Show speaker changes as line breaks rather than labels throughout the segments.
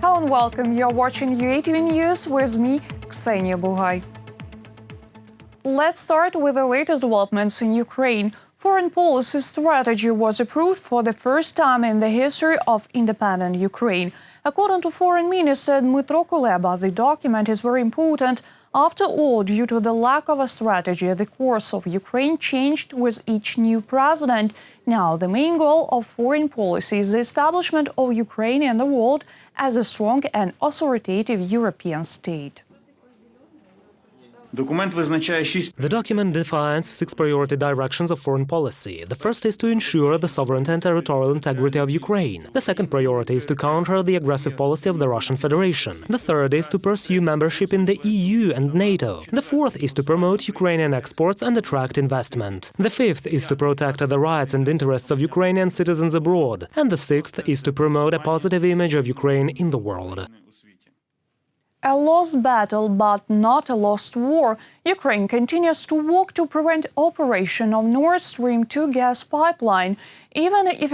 Hello and welcome. You're watching UATV News with me, Ksenia Bugay. Let's start with the latest developments in Ukraine. Foreign policy strategy was approved for the first time in the history of independent Ukraine. According to Foreign Minister Dmytro Kuleba, the document is very important. After all, due to the lack of a strategy, the course of Ukraine changed with each new president. Now, the main goal of foreign policy is the establishment of Ukraine in the world as a strong and authoritative European state.
The document defines 6 priority directions of foreign policy. The first is to ensure the sovereignty and territorial integrity of Ukraine. The second priority is to counter the aggressive policy of the Russian Federation. The third is to pursue membership in the EU and NATO. The fourth is to promote Ukrainian exports and attract investment. The fifth is to protect the rights and interests of Ukrainian citizens abroad. And the sixth is to promote a positive image of Ukraine in the world.
A lost battle, but not a lost war. Ukraine continues to work to prevent operation of Nord Stream 2 gas pipeline, even if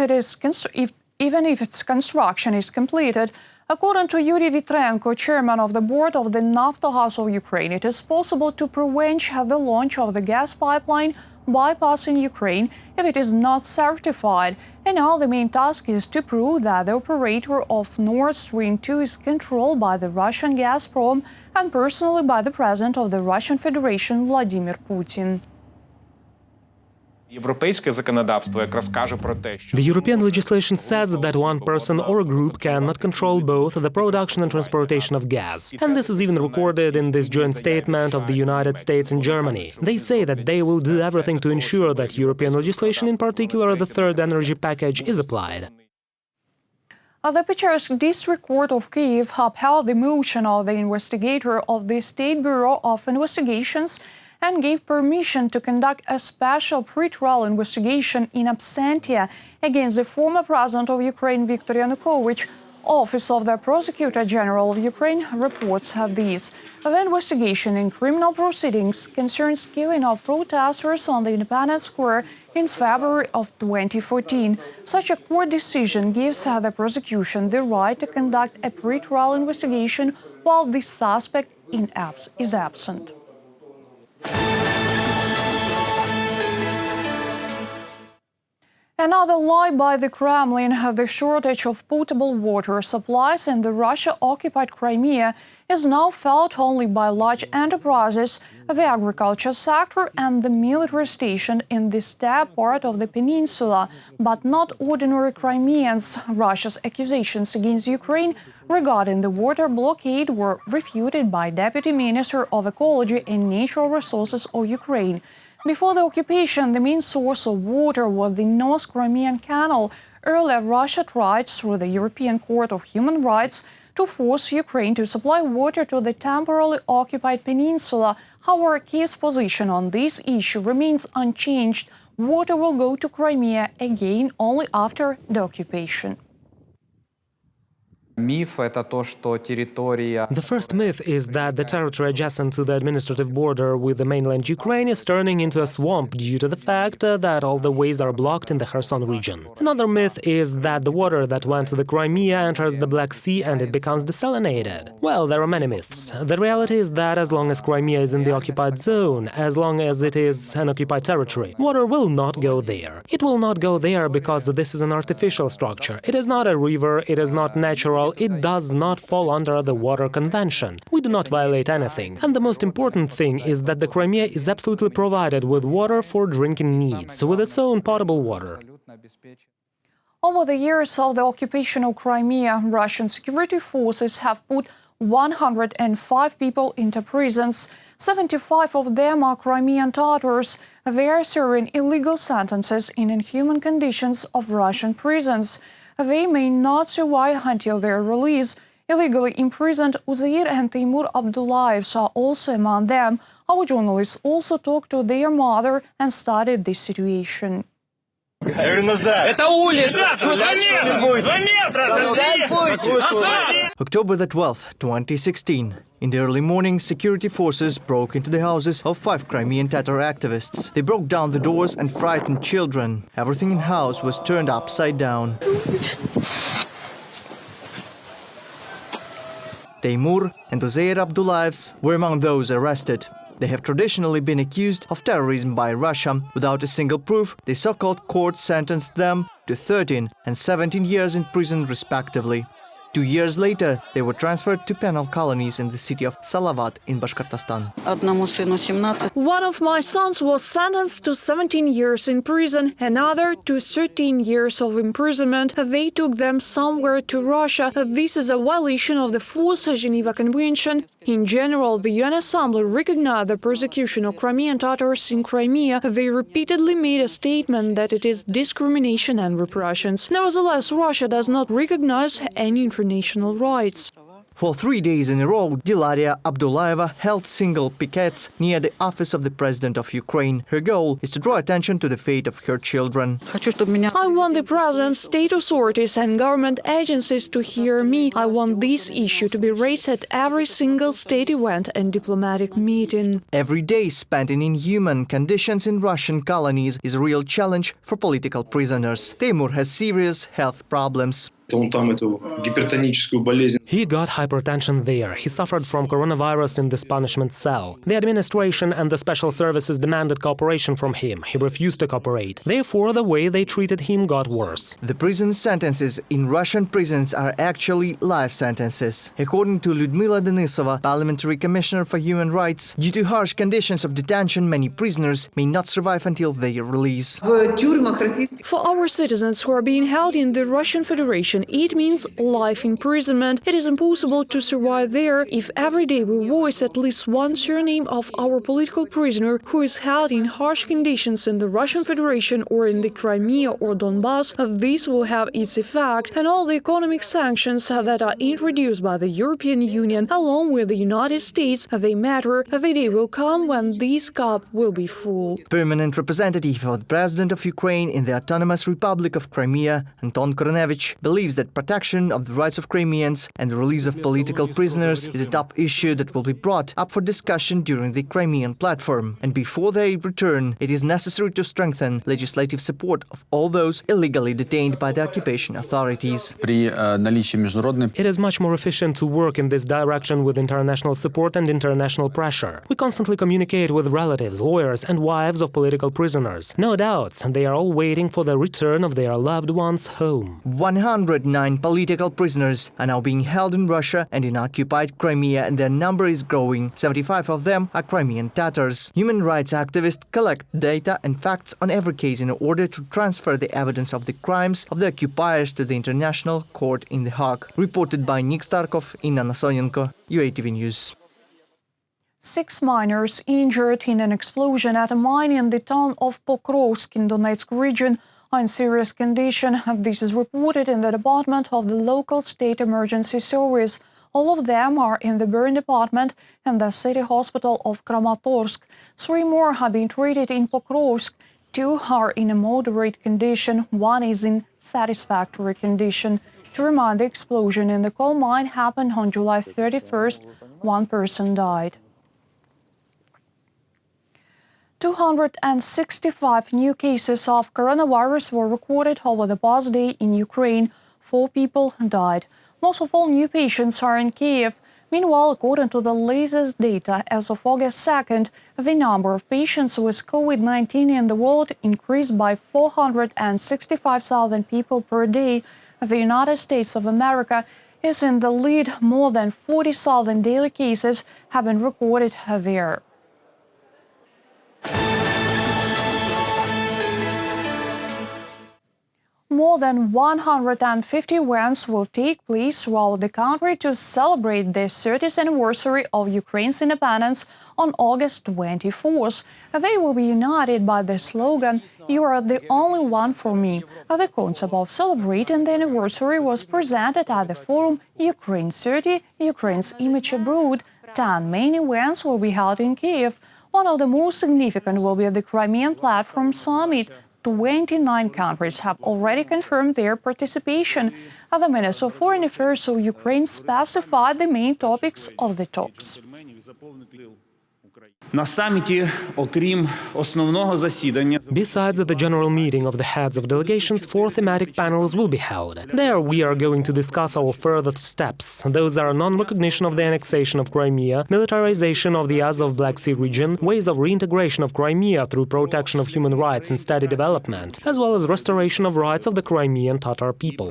its construction is completed. According to Yuri Vitrenko, chairman of the board of the Naftogaz of Ukraine, it is possible to prevent the launch of the gas pipeline bypassing Ukraine if it is not certified. And now the main task is to prove that the operator of Nord Stream 2 is controlled by the Russian Gazprom and personally by the President of the Russian Federation, Vladimir Putin.
The European legislation says that one person or a group cannot control both the production and transportation of gas. And this is even recorded in this joint statement of the United States and Germany. They say that they will do everything to ensure that European legislation, in particular the Third Energy Package, is applied.
The Pechersk District Court of Kyiv upheld the motion of the investigator of the State Bureau of Investigations and gave permission to conduct a special pretrial investigation in absentia against the former president of Ukraine, Viktor Yanukovych. Office of the Prosecutor General of Ukraine reports this. The investigation in criminal proceedings concerns killing of protesters on the Independence Square in February of 2014. Such a court decision gives the prosecution the right to conduct a pretrial investigation while the suspect is absent. Another lie by the Kremlin. The shortage of potable water supplies in the Russia-occupied Crimea is now felt only by large enterprises, the agriculture sector and the military station in the steppe part of the peninsula, but not ordinary Crimeans. Russia's accusations against Ukraine regarding the water blockade were refuted by Deputy Minister of Ecology and Natural Resources of Ukraine. Before the occupation, the main source of water was the North Crimean Canal. Earlier, Russia tried, through the European Court of Human Rights, to force Ukraine to supply water to the temporarily occupied peninsula. However, Kyiv's position on this issue remains unchanged. Water will go to Crimea again only after the occupation.
The first myth is that the territory adjacent to the administrative border with the mainland Ukraine is turning into a swamp due to the fact that all the ways are blocked in the Kherson region. Another myth is that the water that went to the Crimea enters the Black Sea and it becomes desalinated. Well, there are many myths. The reality is that as long as Crimea is in the occupied zone, as long as it is an occupied territory, water will not go there. It will not go there because this is an artificial structure. It is not a river, it is not natural. It does not fall under the Water Convention. We do not violate anything. And the most important thing is that the Crimea is absolutely provided with water for drinking needs, with its own potable water.
Over the years of the occupation of Crimea, Russian security forces have put 105 people into prisons. 75 of them are Crimean Tatars. They are serving illegal sentences in inhuman conditions of Russian prisons. They may not survive until their release. Illegally imprisoned Uzair and Timur Abdullaevs are also among them. Our journalists also talked to their mother and studied this situation.
October the 12th, 2016. In the early morning, security forces broke into the houses of 5 Crimean Tatar activists. They broke down the doors and frightened children. Everything in the house was turned upside down. Teimur and Uzair Abdullayevs were among those arrested. They have traditionally been accused of terrorism by Russia. Without a single proof, the so-called court sentenced them to 13 and 17 years in prison respectively. 2 years later, they were transferred to penal colonies in the city of Salavat in Bashkortostan.
One of my sons was sentenced to 17 years in prison, another to 13 years of imprisonment. They took them somewhere to Russia. This is a violation of the Fourth Geneva Convention. In general, the UN Assembly recognized the persecution of Crimean Tatars in Crimea. They repeatedly made a statement that it is discrimination and repressions. Nevertheless, Russia does not recognize any international rights.
For 3 days in a row, Dilaria Abdullayeva held single pickets near the office of the President of Ukraine. Her goal is to draw attention to the fate of her children.
I want the President, state authorities and government agencies to hear me. I want this issue to be raised at every single state event and diplomatic meeting.
Every day spent in inhuman conditions in Russian colonies is a real challenge for political prisoners. Teimur has serious health problems.
He got hypertension there. He suffered from coronavirus in this punishment cell. The administration and the special services demanded cooperation from him. He refused to cooperate. Therefore, the way they treated him got worse.
The prison sentences in Russian prisons are actually life sentences. According to Lyudmila Denisova, Parliamentary Commissioner for Human Rights, due to harsh conditions of detention, many prisoners may not survive until their release.
For our citizens who are being held in the Russian Federation, it means life imprisonment. It is impossible to survive there. If every day we voice at least one surname of our political prisoner who is held in harsh conditions in the Russian Federation or in the Crimea or Donbass, this will have its effect, and all the economic sanctions that are introduced by the European Union along with the United States, they matter. The day will come when this cup will be full.
Permanent representative of the President of Ukraine in the Autonomous Republic of Crimea, Anton Kornevich, believes that protection of the rights of Crimeans and the release of political prisoners is a top issue that will be brought up for discussion during the Crimean platform. And before they return, it is necessary to strengthen legislative support of all those illegally detained by the occupation authorities.
It is much more efficient to work in this direction with international support and international pressure. We constantly communicate with relatives, lawyers and wives of political prisoners. No doubts, and they are all waiting for the return of their loved ones home.
109 political prisoners are now being held in Russia and in occupied Crimea, and their number is growing. 75 of them are Crimean Tatars. Human rights activists collect data and facts on every case in order to transfer the evidence of the crimes of the occupiers to the International Court in The Hague. Reported by Nick Starkov, Inna Nasonenko, UATV News.
6 miners injured in an explosion at a mine in the town of Pokrovsk in Donetsk region are in serious condition. This is reported in the department of the local state emergency service. All of them are in the burn department and the city hospital of Kramatorsk. 3 more have been treated in Pokrovsk. 2 are in a moderate condition. 1 is in satisfactory condition. To remind, the explosion in the coal mine happened on July 31st. 1 person died. 265 new cases of coronavirus were recorded over the past day in Ukraine. 4 people died. Most of all new patients are in Kiev. Meanwhile, according to the latest data, as of August 2nd, the number of patients with COVID-19 in the world increased by 465,000 people per day. The United States of America is in the lead. More than 40,000 daily cases have been recorded there. More than 150 events will take place throughout the country to celebrate the 30th anniversary of Ukraine's independence on August 24th. They will be united by the slogan, "You are the only one for me." The concept of celebrating the anniversary was presented at the forum Ukraine 30, Ukraine's Image Abroad. 10 main events will be held in Kiev. One of the most significant will be the Crimean Platform Summit. 29 countries have already confirmed their participation. The Minister of Foreign Affairs of Ukraine specified the main topics of the talks.
На саміті, окрім основного засідання,
Besides the general meeting of the heads of delegations, 4 thematic panels will be held. There we are going to discuss our further steps. Those are non-recognition of the annexation of Crimea, militarization of the Azov Black Sea region, ways of reintegration of Crimea through protection of human rights and steady development, as well as restoration of rights of the Crimean Tatar people.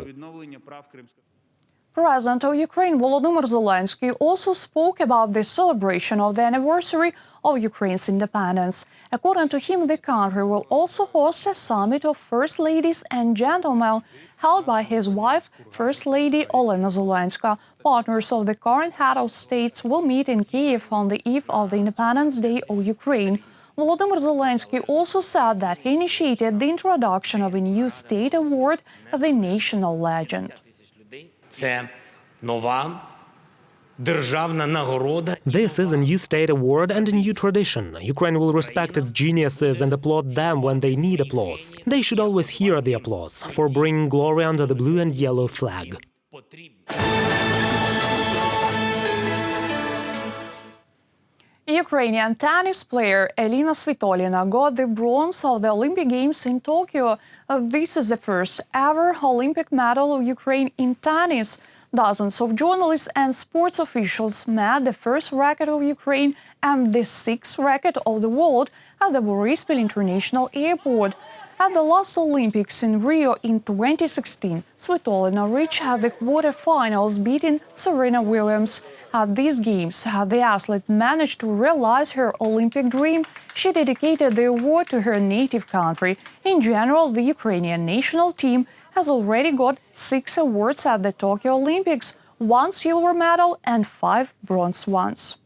President of Ukraine Volodymyr Zelensky also spoke about the celebration of the anniversary of Ukraine's independence. According to him, the country will also host a summit of First Ladies and Gentlemen held by his wife, First Lady Elina Svitolina. Partners of the current head of states will meet in Kyiv on the eve of the Independence Day of Ukraine. Volodymyr Zelensky also said that he initiated the introduction of a new state award, the National Legend.
Це нова державна нагорода.
This is a new state award and a new tradition. Ukraine will respect its geniuses and applaud them when they need applause. They should always hear the applause for bringing glory under the blue and yellow flag.
Ukrainian tennis player Elina Svitolina got the bronze of the Olympic Games in Tokyo. This is the first ever Olympic medal of Ukraine in tennis. Dozens of journalists and sports officials met the first record of Ukraine and the sixth record of the world at the Boryspil International Airport. At the last Olympics in Rio in 2016, Svitolina reached the quarterfinals, beating Serena Williams. At these games, the athlete managed to realize her Olympic dream. She dedicated the award to her native country. In general, the Ukrainian national team has already got 6 awards at the Tokyo Olympics, 1 silver medal and 5 bronze ones.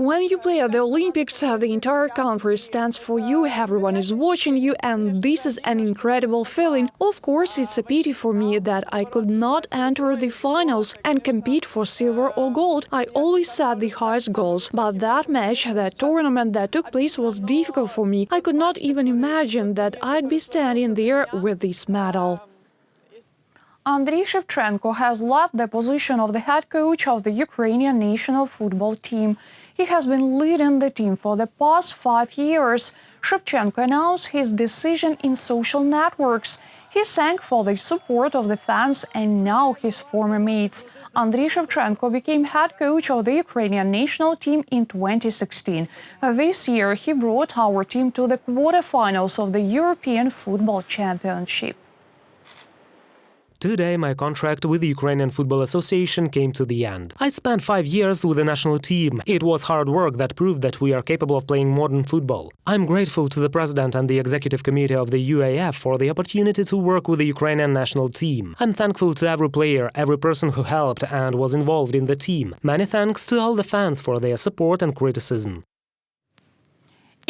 When you play at the Olympics, the entire country stands for you, everyone is watching you, and this is an incredible feeling. Of course, it's a pity for me that I could not enter the finals and compete for silver or gold. I always set the highest goals, but that match, that tournament that took place was difficult for me. I could not even imagine that I'd be standing there with this medal. Andriy Shevchenko has left the position of the head coach of the Ukrainian national football team. He has been leading the team for the past 5 years. Shevchenko announced his decision in social networks. He thanked for the support of the fans and now his former mates. Andriy Shevchenko became head coach of the Ukrainian national team in 2016. This year, he brought our team to the quarterfinals of the European Football Championship.
Today, my contract with the Ukrainian Football Association came to the end. I spent 5 years with the national team. It was hard work that proved that we are capable of playing modern football. I'm grateful to the President and the Executive Committee of the UAF for the opportunity to work with the Ukrainian national team. I'm thankful to every player, every person who helped and was involved in the team. Many thanks to all the fans for their support and criticism.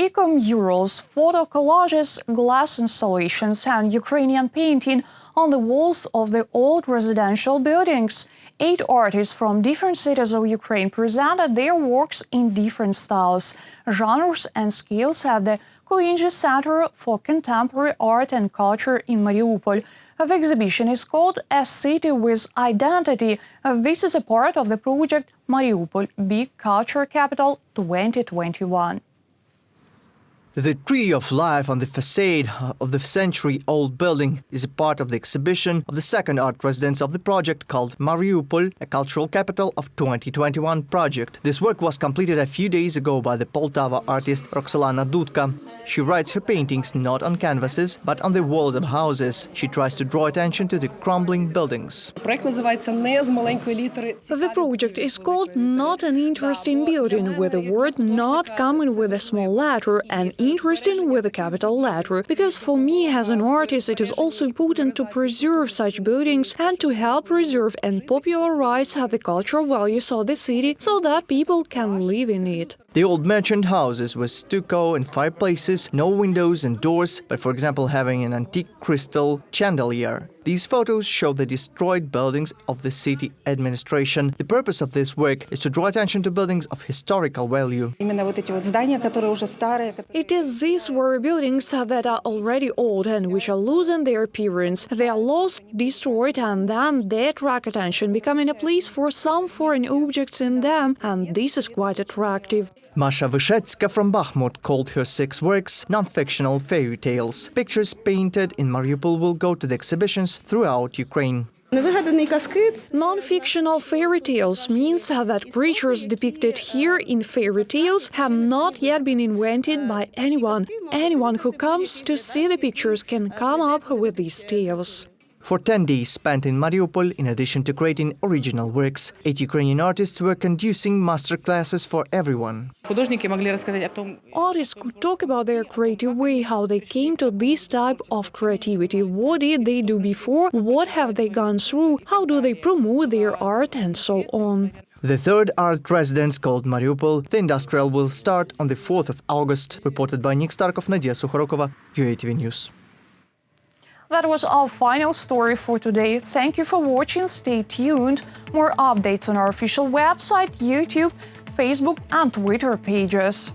Eco-murals, photo collages, glass installations and Ukrainian painting on the walls of the old residential buildings. 8 artists from different cities of Ukraine presented their works in different styles, genres and scales at the Koinji Center for Contemporary Art and Culture in Mariupol. The exhibition is called A City with Identity. This is a part of the project Mariupol Big Culture Capital 2021.
The tree of life on the facade of the century-old building is a part of the exhibition of the second art residence of the project called Mariupol, a Cultural Capital of 2021 project. This work was completed a few days ago by the Poltava artist Roxolana Dudka. She writes her paintings not on canvases, but on the walls of houses. She tries to draw attention to the crumbling buildings.
The project is called Not an Interesting Building, with the word not coming with a small letter and interesting with a capital letter, because for me as an artist it is also important to preserve such buildings and to help preserve and popularize the cultural values of the city so that people can live in it.
The old merchant houses were stucco in 5 places, no windows and doors, but for example having an antique crystal chandelier. These photos show the destroyed buildings of the city administration. The purpose of this work is to draw attention to buildings of historical value.
It is these were buildings that are already old and which are losing their appearance. They are lost, destroyed, and then they attract attention, becoming a place for some foreign objects in them, and this is quite attractive.
Masha Vyshecka from Bakhmut called her 6 works non-fictional fairy tales. Pictures painted in Mariupol will go to the exhibitions throughout Ukraine.
Non-fictional fairy tales means that creatures depicted here in fairy tales have not yet been invented by anyone. Anyone who comes to see the pictures can come up with these tales.
For 10 days spent in Mariupol, in addition to creating original works, 8 Ukrainian artists were conducting master classes for everyone.
Artists could talk about their creative way, how they came to this type of creativity, what did they do before, what have they gone through, how do they promote their art, and so on.
The third art residence, called Mariupol, the Industrial, will start on the 4th of August. Reported by Nick Starkov, Nadia Sukharokova, UATV News.
That was our final story for today. Thank you for watching. Stay tuned. More updates on our official website, YouTube, Facebook and Twitter pages.